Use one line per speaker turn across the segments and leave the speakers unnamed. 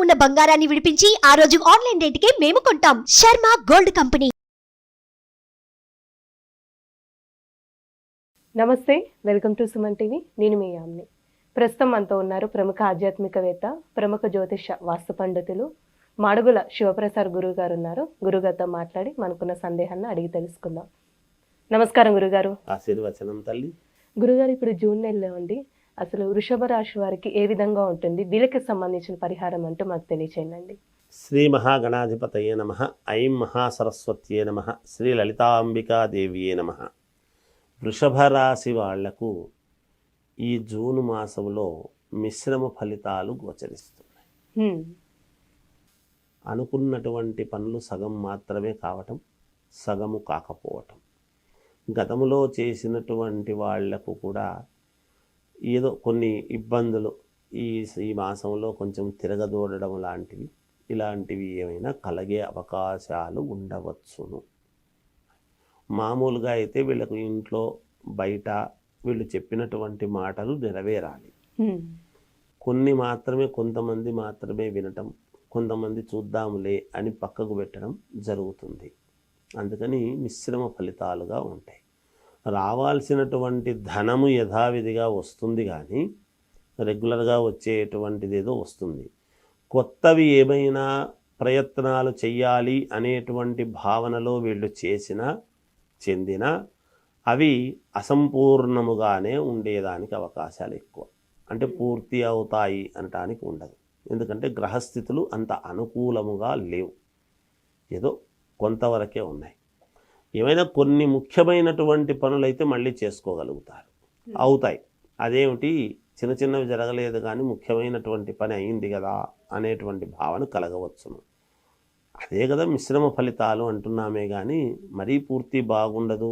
ఉన్న బంగారాన్ని విడిపించి ఆ రోజు ఆన్లైన్ రేటుకే మేము కొంటాం. Sharma gold company.
నమస్తే, వెల్కమ్ టు సుమన్ టీవీ. నేను మీ యామ్ని. ప్రస్తుతం మనతో ఉన్నారు ప్రముఖ ఆధ్యాత్మికవేత్త, ప్రముఖ జ్యోతిష వాస్తు పండితులు మాడుగుల శివప్రసాద్ గురువు గారు ఉన్నారు. గురుగారితో మాట్లాడి మనకున్న సందేహాన్ని అడిగి తెలుసుకుందాం. నమస్కారం గురుగారు.
ఆశీర్వచనం తల్లి.
గురుగారు, ఇప్పుడు జూన్ నెలలో అండి, అసలు వృషభ రాశి వారికి ఏ విధంగా ఉంటుంది, వీళ్ళకి సంబంధించిన పరిహారం అంటూ మాకు తెలియచేయండి.
శ్రీ మహాగణాధిపతయే నమః. ఐం మహాసరస్వత్యే నమః. శ్రీ లలితాంబికాదేవియే నమః. వృషభ రాశి వాళ్లకు ఈ జూన్ మాసంలో మిశ్రమ ఫలితాలు గోచరిస్తున్నాయి. అనుకున్నటువంటి పనులు సగం మాత్రమే కావటం, సగము కాకపోవటం. గతంలో చేసినటువంటి వాళ్లకు కూడా ఏదో కొన్ని ఇబ్బందులు ఈ మాసంలో కొంచెం తిరగదోడడం లాంటివి, ఇలాంటివి ఏమైనా కలిగే అవకాశాలు ఉండవచ్చును. మామూలుగా అయితే వీళ్ళకు ఇంట్లో బయట వీళ్ళు చెప్పినటువంటి మాటలు నెరవేరాలి. కొన్ని మాత్రమే, కొంతమంది మాత్రమే వినటం, కొంతమంది చూద్దాములే అని పక్కకు పెట్టడం జరుగుతుంది. అందుకని మిశ్రమ ఫలితాలుగా ఉంటాయి. రావాల్సినటువంటి ధనము యథావిధిగా వస్తుంది, కానీ రెగ్యులర్గా వచ్చేటువంటిది ఏదో వస్తుంది. కొత్తవి ఏమైనా ప్రయత్నాలు చెయ్యాలి అనేటువంటి భావనలో వీళ్ళు చెందినా అవి అసంపూర్ణముగానే ఉండేదానికి అవకాశాలు ఎక్కువ. అంటే పూర్తి అవుతాయి అనటానికి ఉండదు. ఎందుకంటే గ్రహస్థితులు అంత అనుకూలముగా లేవు, ఏదో కొంతవరకే ఉన్నాయి. ఏమైనా కొన్ని ముఖ్యమైనటువంటి పనులైతే మళ్ళీ చేసుకోగలుగుతారు, అవుతాయి. అదేమిటి, చిన్న చిన్నవి జరగలేదు కానీ ముఖ్యమైనటువంటి పని అయింది కదా అనేటువంటి భావన కలగవచ్చును. అదే కదా మిశ్రమ ఫలితాలు అంటున్నామే, కానీ మరీ పూర్తి బాగుండదు,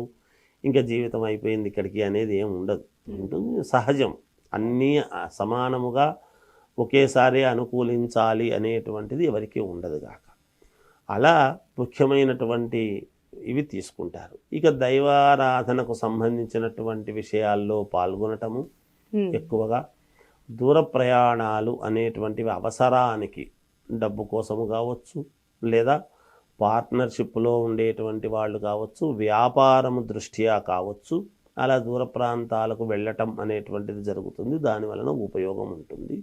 ఇంకా జీవితం అయిపోయింది ఇక్కడికి అనేది ఏం ఉండదు. ఉంటుంది సహజం. అన్నీ సమానముగా ఒకేసారి అనుకూలించాలి అనేటువంటిది ఎవరికీ ఉండదు గాక. అలా ముఖ్యమైనటువంటి ఇవి తీసుకుంటారు. ఇక దైవారాధనకు సంబంధించినటువంటి విషయాల్లో పాల్గొనటము ఎక్కువగా, దూర ప్రయాణాలు అనేటువంటివి అవసరానికి డబ్బు కోసము కావచ్చు, లేదా పార్ట్నర్షిప్లో ఉండేటువంటి వాళ్ళు కావచ్చు, వ్యాపారము దృష్ట్యా కావచ్చు, అలా దూర ప్రాంతాలకు వెళ్ళటం అనేటువంటిది జరుగుతుంది. దానివలన ఉపయోగం ఉంటుంది,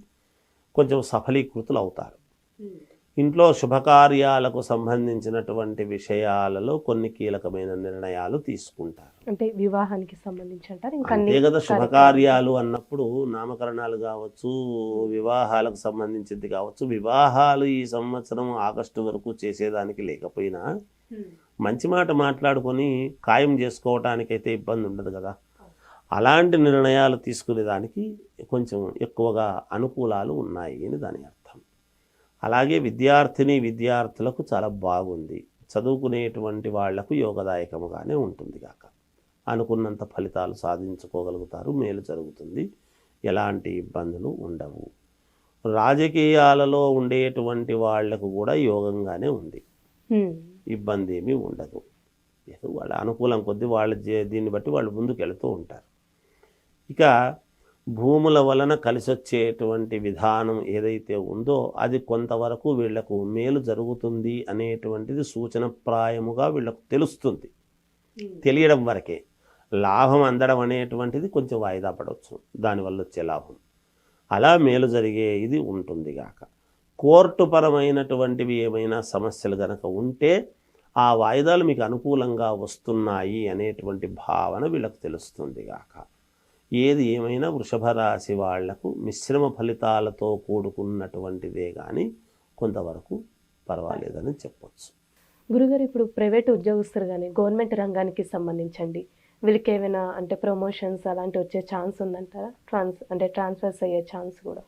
కొంచెం సఫలీకృతులు అవుతారు. ఇంట్లో శుభకార్యాలకు సంబంధించినటువంటి విషయాలలో కొన్ని కీలకమైన నిర్ణయాలు తీసుకుంటారు.
అంటే వివాహానికి సంబంధించి అంటారు.
అంతే కదా, శుభకార్యాలు అన్నప్పుడు నామకరణాలు కావచ్చు, వివాహాలకు సంబంధించింది కావచ్చు. వివాహాలు ఈ సంవత్సరం ఆగస్టు వరకు చేసేదానికి లేకపోయినా మంచి మాట మాట్లాడుకొని ఖాయం చేసుకోవటానికైతే ఇబ్బంది ఉండదు కదా. అలాంటి నిర్ణయాలు తీసుకునేదానికి కొంచెం ఎక్కువగా అనుకూలాలు ఉన్నాయి అని దాని అర్థం. అలాగే విద్యార్థులకు చాలా బాగుంది. చదువుకునేటువంటి వాళ్లకు యోగదాయకముగానే ఉంటుంది కాక, అనుకున్నంత ఫలితాలు సాధించుకోగలుగుతారు, మేలు జరుగుతుంది, ఎలాంటి ఇబ్బందులు ఉండవు. రాజకీయాలలో ఉండేటువంటి వాళ్లకు కూడా యోగంగానే ఉంది, ఇబ్బంది ఏమీ ఉండదు. ఏదో వాళ్ళ అనుకూలం కొద్దీ వాళ్ళు దీన్ని బట్టి వాళ్ళు ముందుకు వెళుతూ ఉంటారు. ఇక భూముల వలన కలిసొచ్చేటువంటి విధానం ఏదైతే ఉందో అది కొంతవరకు వీళ్లకు మేలు జరుగుతుంది అనేటువంటిది సూచనప్రాయముగా వీళ్లకు తెలుస్తుంది. తెలియడం వరకే. లాభం అందడం అనేటువంటిది కొంచెం వాయిదా పడవచ్చు, దానివల్ల వచ్చే లాభం. అలా మేలు జరిగే ఇది ఉంటుంది గాక. కోర్టు పరమైనటువంటివి ఏమైనా సమస్యలు గనక ఉంటే ఆ వాయిదాలు మీకు అనుకూలంగా వస్తున్నాయి అనేటువంటి భావన వీళ్ళకు తెలుస్తుంది గాక. ఏది ఏమైనా వృషభ రాశి వాళ్లకు మిశ్రమ ఫలితాలతో కూడుకున్నటువంటిదే కానీ కొంతవరకు పర్వాలేదని చెప్పొచ్చు.
గురుగారు, ఇప్పుడు ప్రైవేట్ ఉద్యోగస్తులు కానీ గవర్నమెంట్ రంగానికి సంబంధించండి, వీళ్ళకి ఏమైనా అంటే ప్రమోషన్స్ అలాంటి వచ్చే ఛాన్స్ ఉందంటారా? ట్రాన్స్ఫర్స్ అయ్యే ఛాన్స్ కూడా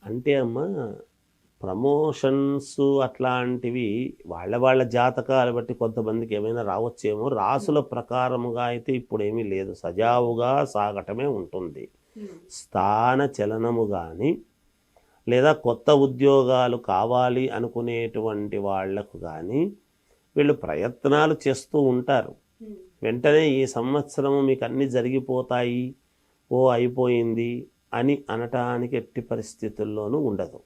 అంటే అమ్మ, ప్రమోషన్స్ అట్లాంటివి వాళ్ళ జాతకాలు బట్టి కొంతమందికి ఏమైనా రావచ్చేమో. రాసుల ప్రకారముగా అయితే ఇప్పుడు ఏమీ లేదు, సజావుగా సాగటమే ఉంటుంది. స్థాన చలనము కానీ లేదా కొత్త ఉద్యోగాలు కావాలి అనుకునేటువంటి వాళ్లకు కానీ వీళ్ళు ప్రయత్నాలు చేస్తూ ఉంటారు. వెంటనే ఈ సంవత్సరము మీకు అన్నీ జరిగిపోతాయి, అయిపోయింది అని అనటానికి ఎట్టి పరిస్థితుల్లోనూ ఉండదు.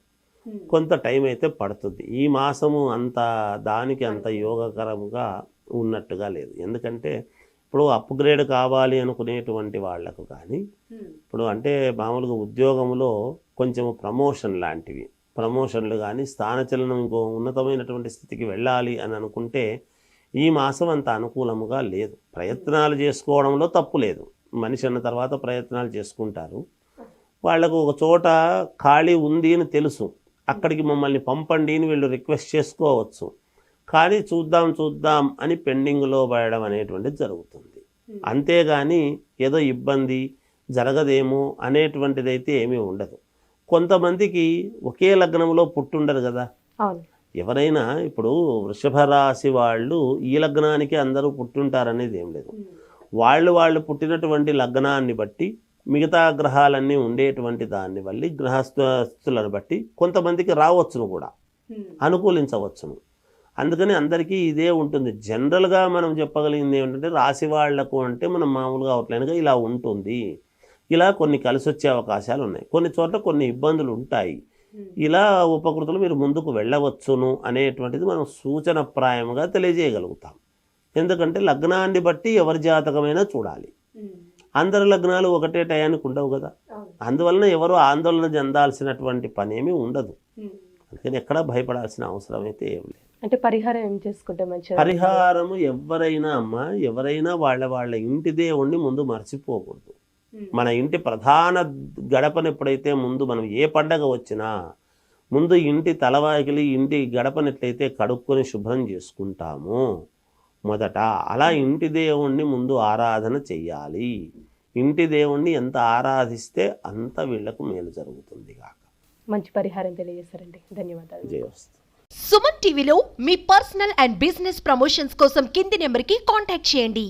కొంత టైం అయితే పడుతుంది. ఈ మాసము అంత దానికి అంత యోగకరంగా ఉన్నట్టుగా లేదు. ఎందుకంటే ఇప్పుడు అప్గ్రేడ్ కావాలి అనుకునేటువంటి వాళ్లకు కానీ, ఇప్పుడు అంటే మామూలుగా ఉద్యోగంలో కొంచెం ప్రమోషన్లు కానీ స్థానచలనం ఇంకో ఉన్నతమైనటువంటి స్థితికి వెళ్ళాలి అని అనుకుంటే ఈ మాసం అంత అనుకూలముగా లేదు. ప్రయత్నాలు చేసుకోవడంలో తప్పు లేదు, మనిషి అన్న తర్వాత ప్రయత్నాలు చేసుకుంటారు. వాళ్లకు ఒక చోట ఖాళీ ఉంది అని తెలుసు, అక్కడికి మమ్మల్ని పంపండి అని వీళ్ళు రిక్వెస్ట్ చేసుకోవచ్చు. కానీ చూద్దాం అని పెండింగ్లో పడడం అనేటువంటిది జరుగుతుంది. అంతేగాని ఏదో ఇబ్బంది జరగదేమో అనేటువంటిది అయితే ఏమీ ఉండదు. కొంతమందికి ఒకే లగ్నంలో పుట్టుండరు కదా. ఎవరైనా ఇప్పుడు వృషభ రాశి వాళ్ళు ఈ లగ్నానికి అందరూ పుట్టుంటారనేది ఏం లేదు. వాళ్ళు పుట్టినటువంటి లగ్నాన్ని బట్టి మిగతా గ్రహాలన్నీ ఉండేటువంటి దాన్ని వల్ల గ్రహస్థులను బట్టి కొంతమందికి రావచ్చును కూడా, అనుకూలించవచ్చును. అందుకని అందరికీ ఇదే ఉంటుంది. జనరల్గా మనం చెప్పగలిగింది ఏమిటంటే రాశి వాళ్లకు అంటే మనం మామూలుగా అవుట్లైన్గా ఇలా ఉంటుంది, ఇలా కొన్ని కలిసి వచ్చే అవకాశాలు ఉన్నాయి, కొన్ని చోట్ల కొన్ని ఇబ్బందులు ఉంటాయి, ఇలా ఉపకృతులు మీరు ముందుకు వెళ్ళవచ్చును అనేటువంటిది మనం సూచనప్రాయంగా తెలియజేయగలుగుతాం. ఎందుకంటే లగ్నాన్ని బట్టి ఎవరి జాతకమైనా చూడాలి. అందరి లగ్నాలు ఒకటే టయానికి ఉండవు కదా. అందువలన ఎవరు ఆందోళన చెందాల్సినటువంటి పనేమీ ఉండదు. అందుకని ఎక్కడా భయపడాల్సిన అవసరం అయితే ఏం లేదు.
అంటే పరిహారం ఏం చేసుకుంటే మంచిది?
పరిహారము ఎవరైనా వాళ్ళ ఇంటి దేవుణ్ణి ముందు మర్చిపోకూడదు. మన ఇంటి ప్రధాన గడపను ఎప్పుడైతే ముందు మనం ఏ పండగ వచ్చినా ముందు ఇంటి తలవాకిలి ఇంటి గడపను ఎట్లయితే కడుక్కొని శుభ్రం చేసుకుంటామో మొదట, అలా ఇంటి దేవుణ్ణి ముందు ఆరాధన చెయ్యాలి. ఇంటి దేవుణ్ణి ఎంత ఆరాధిస్తే అంత వీళ్లకు మేలు జరుగుతుంది కాక.
మంచి పరిహారం తెలియజేశారండి, ధన్యవాదాలు.
జయవస్తు.
సుమన్ టీవీలో మీ పర్సనల్ అండ్ బిజినెస్ ప్రమోషన్స్ కోసం కింది నెంబర్కి కాంటాక్ట్ చేయండి.